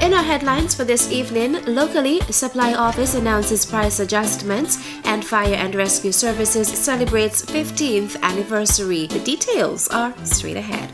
In our headlines for this evening, locally, Supply Office announces price adjustments and Fire and Rescue Services celebrates 15th anniversary. The details are straight ahead.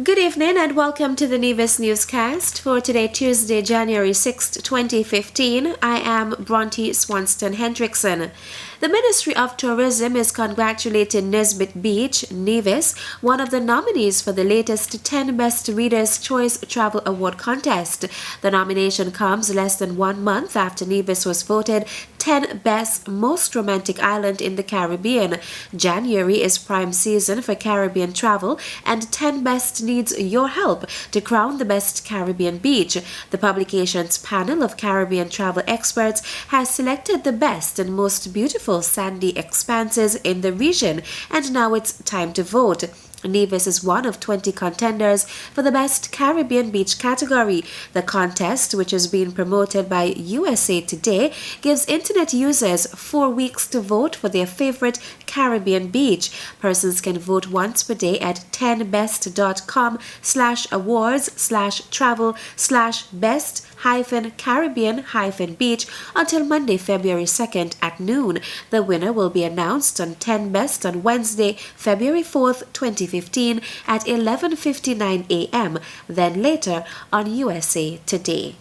Good evening and welcome to the Nevis Newscast for today, Tuesday, January 6th, 2015. I am Bronte Swanston Hendrickson. The Ministry of Tourism is congratulating Nesbitt Beach, Nevis, one of the nominees for the latest 10 Best Readers' Choice Travel Award contest. The nomination comes less than 1 month after Nevis was voted 10 Best Most Romantic Island in the Caribbean. January is prime season for Caribbean travel, and 10 Best needs your help to crown the best Caribbean beach. The publication's panel of Caribbean travel experts has selected the best and most beautiful sandy expanses in the region, and now it's time to vote. Nevis is one of 20 contenders for the Best Caribbean Beach category. The contest, which is being promoted by USA Today, gives internet users 4 weeks to vote for their favorite Caribbean beach. Persons can vote once per day at 10best.com/awards/travel/best-Caribbean-beach until Monday, February 2nd at noon. The winner will be announced on 10 Best on Wednesday, February 4th, 2015 at 11:59 a.m., then later on USA Today.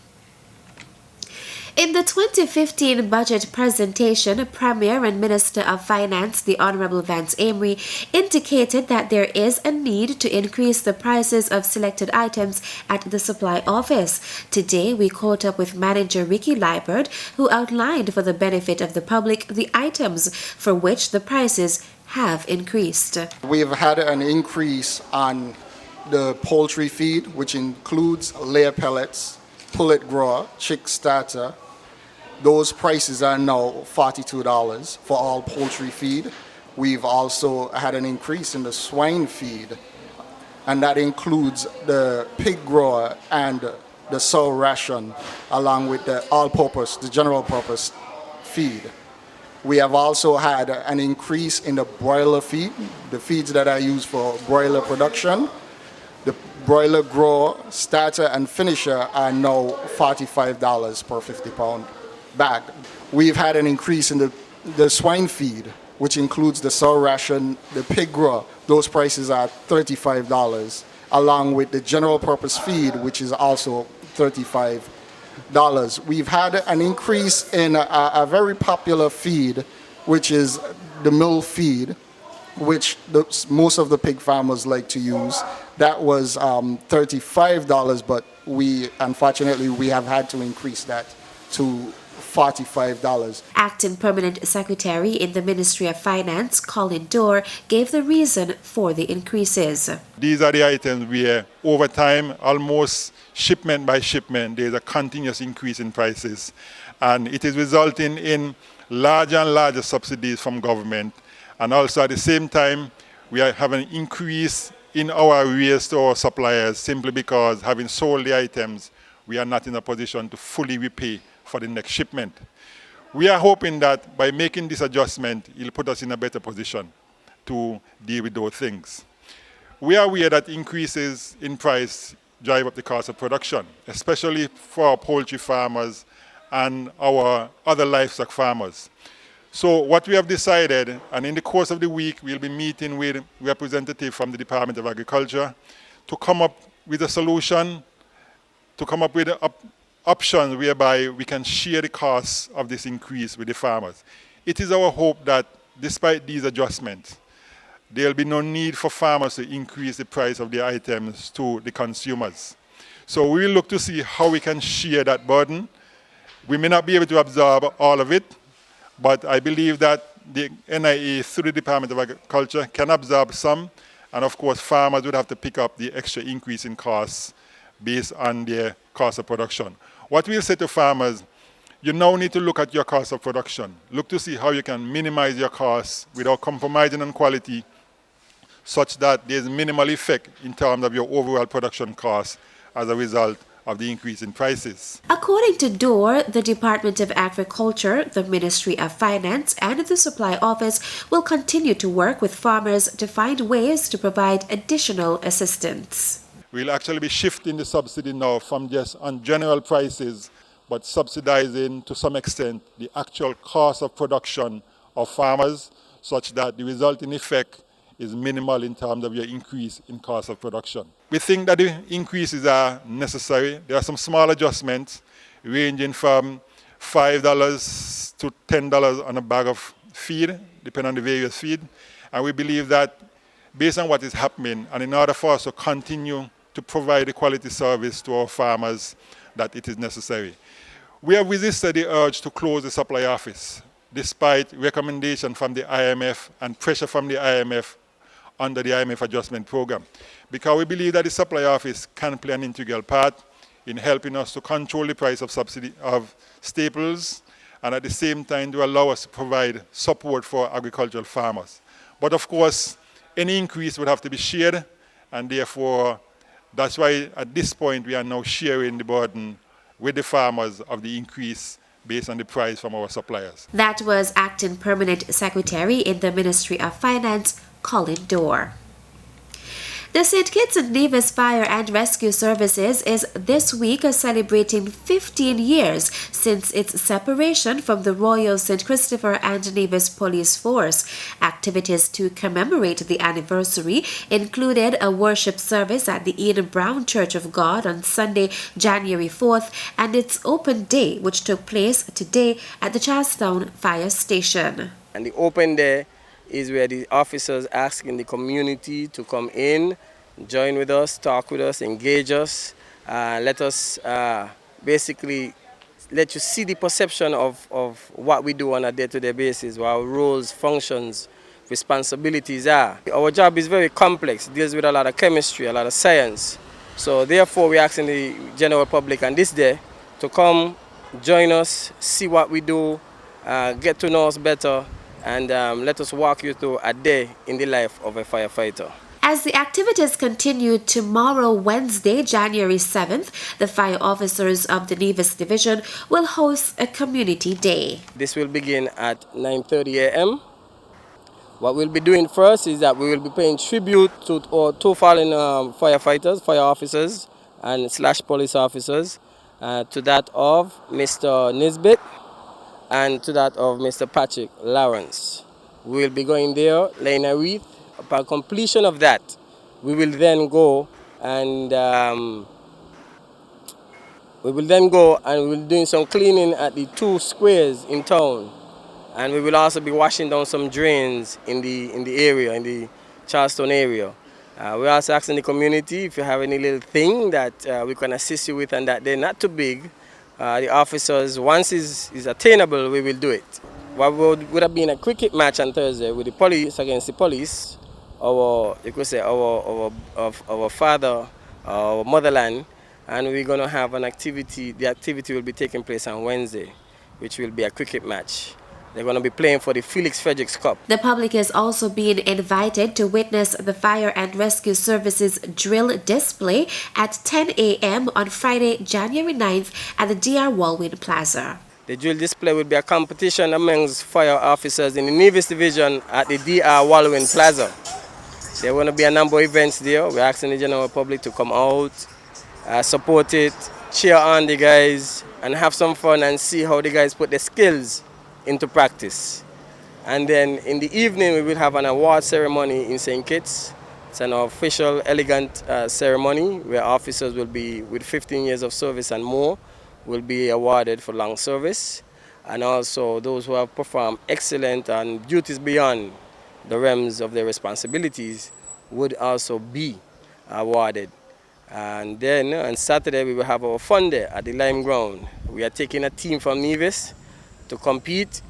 In the 2015 budget presentation, Premier and Minister of Finance, the Honorable Vance Amory, indicated that there is a need to increase the prices of selected items at the Supply Office. Today, we caught up with Manager Ricky Liebert, who outlined for the benefit of the public the items for which the prices have increased. We've had an increase on the poultry feed, which includes layer pellets, pullet grower, chick starter. Those prices are now $42 for all poultry feed. We've also had an increase in the swine feed, and that includes the pig grower and the sow ration, along with the all-purpose, the general purpose feed. We have also had an increase in the broiler feed, the feeds that are used for broiler production. The broiler grower, starter, and finisher are now $45 per 50-pound bag. We've had an increase in the swine feed, which includes the sow ration, the pig grower. Those prices are $35, along with the general purpose feed, which is also $35. We've had an increase in a very popular feed, which is the mill feed, which most of the pig farmers like to use. That was $35, but unfortunately we have had to increase that to $45. Acting Permanent Secretary in the Ministry of Finance, Colin Dorr, gave the reason for the increases. These are the items where over time, almost shipment by shipment, there's a continuous increase in prices, and it is resulting in larger and larger subsidies from government. And also at the same time, we are having an increase in our arrears to our suppliers simply because, having sold the items, we are not in a position to fully repay for the next shipment. We are hoping that by making this adjustment, it will put us in a better position to deal with those things. We are aware that increases in price drive up the cost of production, especially for our poultry farmers and our other livestock farmers. So what we have decided, and in the course of the week, we'll be meeting with representatives from the Department of Agriculture to come up with a solution, to come up with options whereby we can share the costs of this increase with the farmers. It is our hope that despite these adjustments, there will be no need for farmers to increase the price of the items to the consumers. So we will look to see how we can share that burden. We may not be able to absorb all of it, but I believe that the NIA, through the Department of Agriculture, can absorb some, and of course farmers would have to pick up the extra increase in costs based on their cost of production. What we'll say to farmers, you now need to look at your cost of production. Look to see how you can minimize your costs without compromising on quality, such that there's minimal effect in terms of your overall production costs as a result of the increase in prices. According to DOOR, the Department of Agriculture, the Ministry of Finance, and the Supply Office will continue to work with farmers to find ways to provide additional assistance. We'll actually be shifting the subsidy now from just on general prices, but subsidizing to some extent the actual cost of production of farmers, such that the resulting effect is minimal in terms of your increase in cost of production. We think that the increases are necessary. There are some small adjustments ranging from $5 to $10 on a bag of feed, depending on the various feed. And we believe that based on what is happening, and in order for us to continue to provide a quality service to our farmers, that it is necessary. We have resisted the urge to close the supply office, despite recommendation from the IMF and pressure from the IMF under the IMF adjustment program, because we believe that the supply office can play an integral part in helping us to control the price of subsidy of staples, and at the same time to allow us to provide support for agricultural farmers. But of course, any increase would have to be shared, and therefore that's why at this point we are now sharing the burden with the farmers of the increase based on the price from our suppliers. That was Acting Permanent Secretary in the Ministry of Finance, Colin Dorr. The St. Kitts and Nevis Fire and Rescue Services is this week celebrating 15 years since its separation from the Royal St. Christopher and Nevis Police Force. Activities to commemorate the anniversary included a worship service at the Eden Brown Church of God on Sunday, January 4th, and its open day, which took place today at the Charlestown Fire Station. And the open day is where the officers asking the community to come in, join with us, talk with us, engage us, let us basically let you see the perception of what we do on a day-to-day basis, what our roles, functions, responsibilities are. Our job is very complex, it deals with a lot of chemistry, a lot of science. So therefore we're asking the general public on this day to come, join us, see what we do, get to know us better, and let us walk you through a day in the life of a firefighter. As the activities continue tomorrow, Wednesday, January 7th, the fire officers of the Nevis Division will host a community day. This will begin at 9:30 a.m. What we'll be doing first is that we will be paying tribute to our two fallen firefighters, fire officers, and / police officers, to that of Mr. Nisbet and to that of Mr. Patrick Lawrence. We will be going there, laying a wreath. Upon completion of that, we will then go and we will doing some cleaning at the 2 squares in town, and we will also be washing down some drains in the area, in the Charlestown area. We're also asking the community if you have any little thing that we can assist you with, and that they're not too big. The officers, once is attainable, we will do it. What would have been a cricket match on Thursday with the police against the police, our father, our motherland, and we're going to have an activity. The activity will be taking place on Wednesday, which will be a cricket match. They're going to be playing for the Felix Fredericks Cup. The public is also being invited to witness the Fire and Rescue Services drill display at 10 a.m. on Friday, January 9th at the DR Walwyn Plaza. The drill display will be a competition amongst fire officers in the Nevis Division at the DR Walwyn Plaza. There are going to be a number of events there. We're asking the general public to come out, support it, cheer on the guys, and have some fun and see how the guys put their skills into practice. And then in the evening we will have an award ceremony in St. Kitts. It's an official, elegant ceremony where officers will be, with 15 years of service and more, will be awarded for long service. And also those who have performed excellent and duties beyond the realms of their responsibilities would also be awarded. And then on Saturday we will have our fun day at the Lime Ground. We are taking a team from Nevis to compete,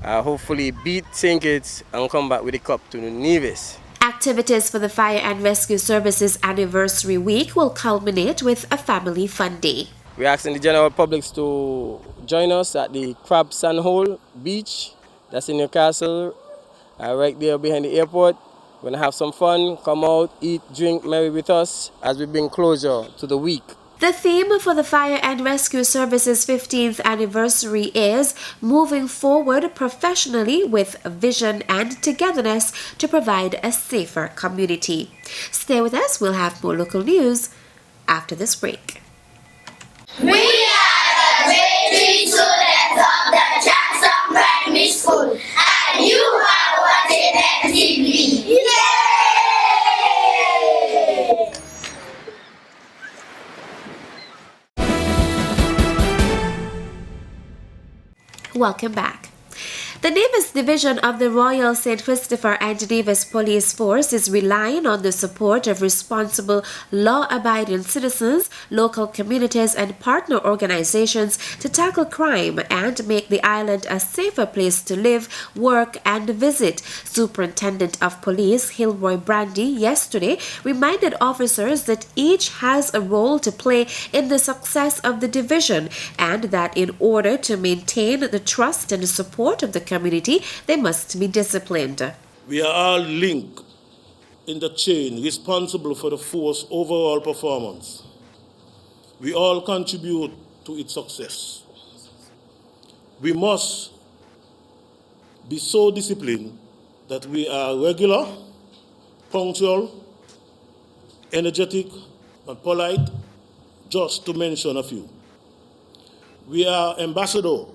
hopefully beat St. Kitts and come back with the cup to Nevis. Activities for the Fire and Rescue Services Anniversary Week will culminate with a family fun day. We're asking the general public to join us at the Crab Sand Hole Beach. That's in Newcastle, right there behind the airport. We're going to have some fun, come out, eat, drink, merry with us as we bring closure to the week. The theme for the Fire and Rescue Services 15th anniversary is moving forward professionally with vision and togetherness to provide a safer community. Stay with us, we'll have more local news after this break. We are the grade 3 students of the Jackson Primary School, and you are watching MTV. Yay! Welcome back. The Nevis Division of the Royal St. Christopher and Nevis Police Force is relying on the support of responsible, law-abiding citizens, local communities and partner organizations to tackle crime and make the island a safer place to live, work and visit. Superintendent of Police Hilroy Brandy yesterday reminded officers that each has a role to play in the success of the division and that in order to maintain the trust and support of the community, they must be disciplined. We are all linked in the chain responsible for the force's overall performance. We all contribute to its success. We must be so disciplined that we are regular, punctual, energetic, and polite, just to mention a few. We are ambassador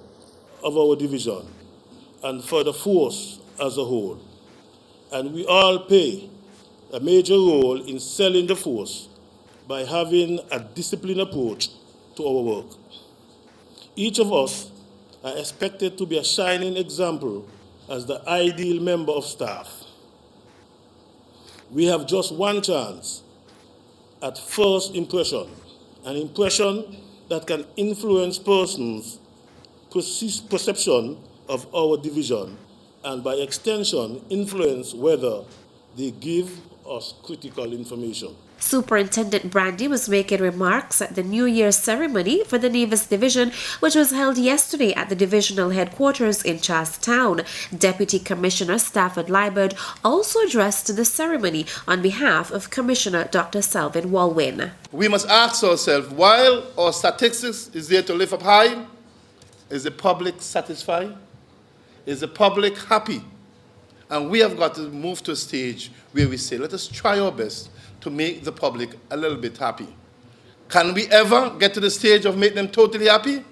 of our division and for the force as a whole. And we all play a major role in selling the force by having a disciplined approach to our work. Each of us are expected to be a shining example as the ideal member of staff. We have just one chance at first impression, an impression that can influence persons' perception of our division and by extension influence whether they give us critical information. Superintendent Brandy was making remarks at the New Year's ceremony for the Nevis Division, which was held yesterday at the divisional headquarters in Charlestown. Deputy Commissioner Stafford Liebert also addressed the ceremony on behalf of Commissioner Dr. Selvin Walwyn. We must ask ourselves, while our statistics is there to lift up high, is the public satisfied? Is the public happy? And we have got to move to a stage where we say, let us try our best to make the public a little bit happy. Can we ever get to the stage of making them totally happy?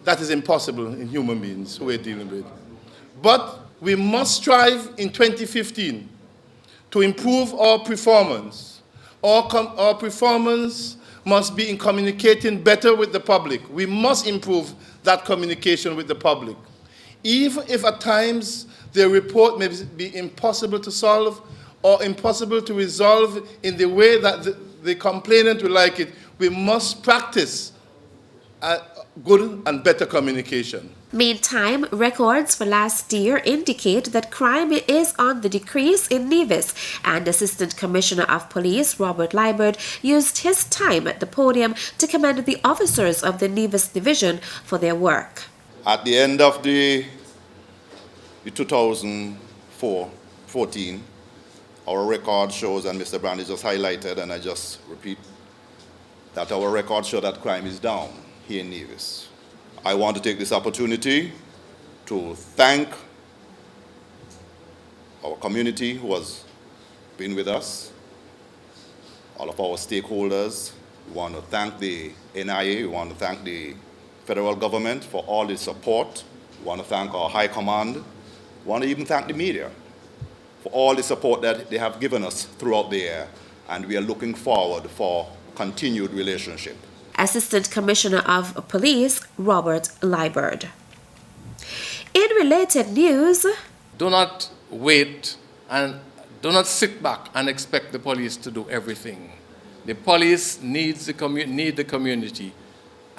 That is impossible in human beings who we're dealing with. But we must strive in 2015 to improve our performance. Our performance must be in communicating better with the public. We must improve that communication with the public. Even if at times the report may be impossible to solve or impossible to resolve in the way that the complainant would like it, we must practice good and better communication. Meantime, records for last year indicate that crime is on the decrease in Nevis, and Assistant Commissioner of Police Robert Liebert used his time at the podium to commend the officers of the Nevis Division for their work. At the end of the 2014, our record shows, and Mr. Brandy just highlighted, and I just repeat, that our record show that crime is down here in Nevis. I want to take this opportunity to thank our community who has been with us, all of our stakeholders. We want to thank the NIA, we want to thank the federal government for all the support. We want to thank our high command. We want to even thank the media for all the support that they have given us throughout the year, and we are looking forward for continued relationship. Assistant Commissioner of Police Robert Liebert. In related news, do not wait and do not sit back and expect the police to do everything. The police need the community,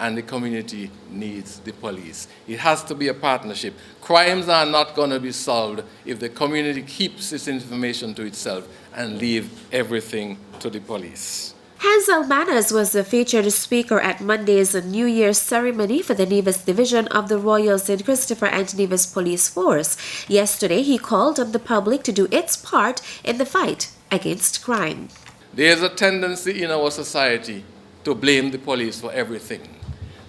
and the community needs the police. It has to be a partnership. Crimes are not going to be solved if the community keeps this information to itself and leave everything to the police. Hansel Manners was the featured speaker at Monday's New Year's ceremony for the Nevis Division of the Royal St. Christopher and Nevis Police Force. Yesterday, he called on the public to do its part in the fight against crime. There is a tendency in our society to blame the police for everything.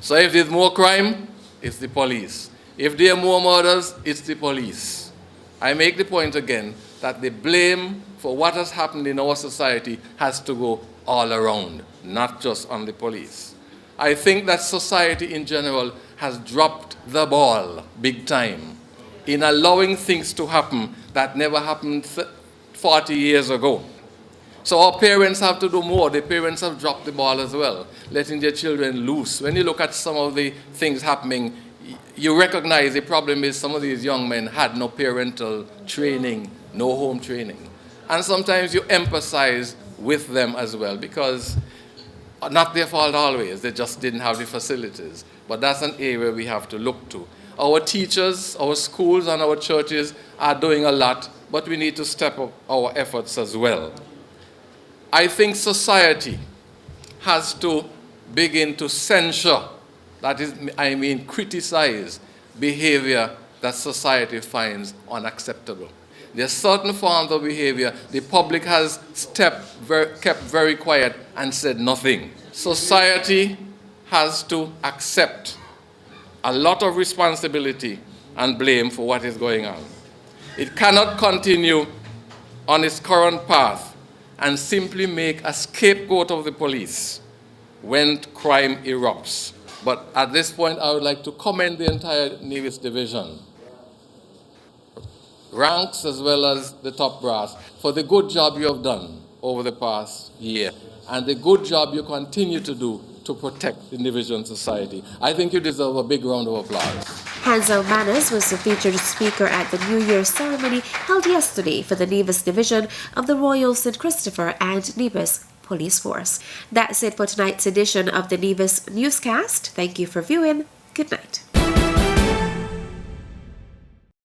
So if there's more crime, it's the police. If there are more murders, it's the police. I make the point again that the blame for what has happened in our society has to go all around, not just on the police. I think that society in general has dropped the ball big time in allowing things to happen that never happened 40 years ago. So our parents have to do more. The parents have dropped the ball as well, letting their children loose. When you look at some of the things happening, you recognize the problem is some of these young men had no parental training, no home training. And sometimes you empathize with them as well, because not their fault always, they just didn't have the facilities. But that's an area we have to look to. Our teachers, our schools, and our churches are doing a lot, but we need to step up our efforts as well. I think society has to begin to censure, that is, I mean criticize, behavior that society finds unacceptable. There are certain forms of behavior the public has kept very quiet and said nothing. Society has to accept a lot of responsibility and blame for what is going on. It cannot continue on its current path and simply make a scapegoat of the police when crime erupts. But at this point, I would like to commend the entire Nevis Division, ranks as well as the top brass, for the good job you have done over the past year and the good job you continue to do to protect the Nevisian society. I think you deserve a big round of applause. Hansel Manners was the featured speaker at the New Year's ceremony held yesterday for the Nevis Division of the Royal St. Christopher and Nevis Police Force. That's it for tonight's edition of the Nevis Newscast. Thank you for viewing. Good night.